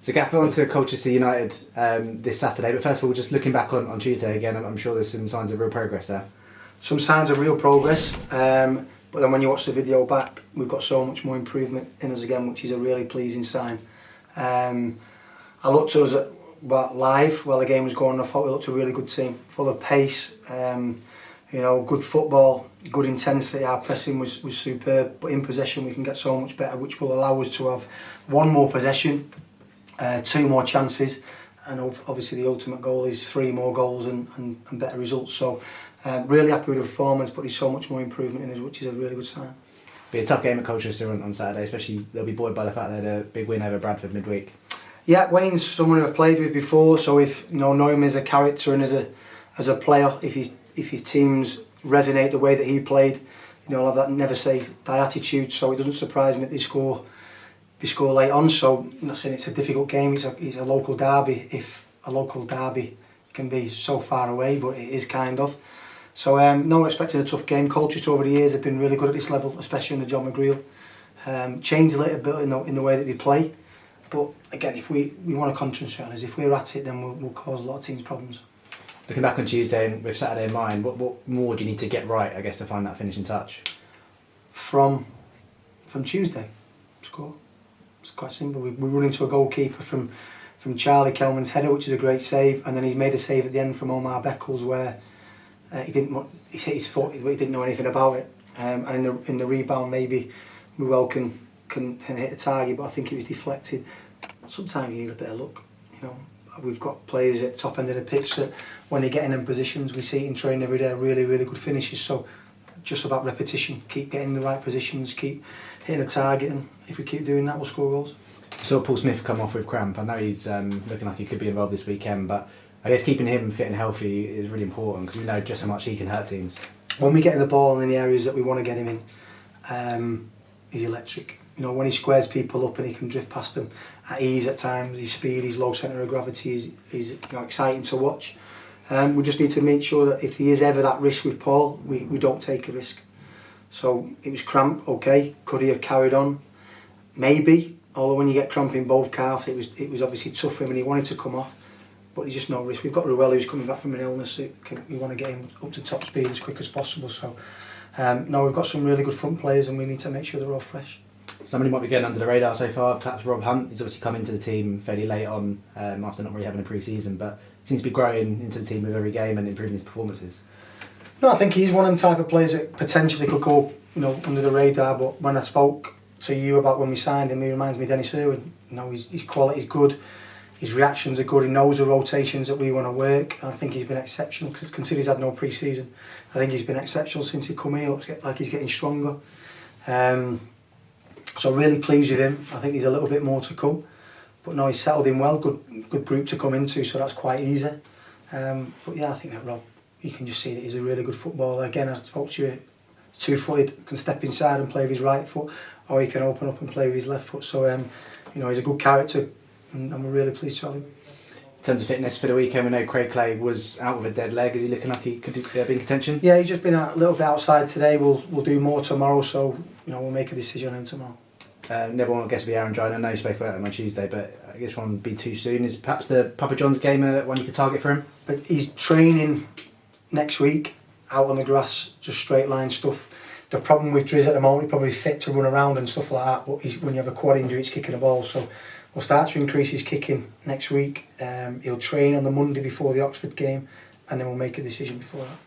So Gaff, on to Colchester United this Saturday, but first of all, just looking back on Tuesday again, I'm sure there's some signs of real progress there. Some signs of real progress, but then when you watch the video back, we've got so much more improvement in us again, which is a really pleasing sign. I looked at us live while the game was going on. I thought we looked a really good team, full of pace, good football, good intensity. Our pressing was superb, but in possession we can get so much better, which will allow us to have one more possession, 2 more chances, and obviously the ultimate goal is 3 more goals and better results. So really happy with the performance, but there's so much more improvement in us, which is a really good sign. Be a tough game at Colchester on Saturday, especially they'll be buoyed by the fact they had a big win over Bradford midweek. Yeah, Wayne's someone who I've played with before, so if know him as a character and as a player, if his teams resonate the way that he played, I'll have that never say die attitude. So it doesn't surprise me that they score late on. So I'm not saying it's a difficult game. It's a local derby. If a local derby can be so far away, but it is kind of. So no, expecting a tough game. Colchester over the years have been really good at this level, especially under John McGreal. Changed a little bit in the way that they play. But again, if we want to concentrate on us, if we're at it, then we'll cause a lot of teams problems. Looking back on Tuesday and with Saturday in mind, what more do you need to get right, I guess, to find that finishing touch? From Tuesday, score. It's quite simple. We run into a goalkeeper from Charlie Kelman's header, which is a great save, and then he's made a save at the end from Omar Beckles where he hit his foot, but he didn't know anything about it. And in the rebound, maybe we can hit the target, but I think it was deflected. Sometimes you need a bit of luck, We've got players at the top end of the pitch that when they get in them positions, we see it in training every day, really, really good finishes. So just about repetition, keep getting in the right positions, keep hitting the target, and if we keep doing that, we'll score goals. Saw Paul Smith come off with cramp. I know he's looking like he could be involved this weekend, but I guess keeping him fit and healthy is really important because we know just how much he can hurt teams. When we get in the ball in the areas that we want to get him in, he's electric. When he squares people up and he can drift past them at ease at times, his speed, his low centre of gravity is exciting to watch. We just need to make sure that if there is ever that risk with Paul, we don't take a risk. So it was cramp, okay. Could he have carried on? Maybe. Although when you get cramp in both calves, it was obviously tough for him and he wanted to come off. But there's just no risk. We've got Ruel who's coming back from an illness. We want to get him up to top speed as quick as possible. So no, we've got some really good front players and we need to make sure they're all fresh. Somebody might be going under the radar so far, perhaps Rob Hunt. He's obviously come into the team fairly late on after not really having a pre-season, but seems to be growing into the team with every game and improving his performances. No, I think he's one of them type of players that potentially could go under the radar, but when I spoke to you about when we signed him, he reminds me of Dennis Irwin. His quality is good, his reactions are good, he knows the rotations that we want to work, and I think he's been exceptional, because considering he's had no pre-season. I think he's been exceptional since he come here. Looks like he's getting stronger. So really pleased with him. I think there's a little bit more to come, but no, he's settled in well. Good group to come into, so that's quite easy. But yeah, I think that Rob, you can just see that he's a really good footballer. Again, I spoke to you, 2-footed, can step inside and play with his right foot, or he can open up and play with his left foot. So he's a good character, and we're really pleased to have him. In terms of fitness for the weekend, we know Craig Clay was out with a dead leg. Is he looking like he could be in contention? Yeah, he's just been a little bit outside today. We'll do more tomorrow, so we'll make a decision on him tomorrow. Never one, I guess, will be Aaron Dryden. I know you spoke about him on Tuesday, but I guess one would be too soon. Is perhaps the Papa John's game one you could target for him? But he's training next week out on the grass, just straight line stuff. The problem with Driz at the moment, he's probably fit to run around and stuff like that, but when you have a quad injury, it's kicking the ball. So we'll start to increase his kicking next week. He'll train on the Monday before the Oxford game, and then we'll make a decision before that.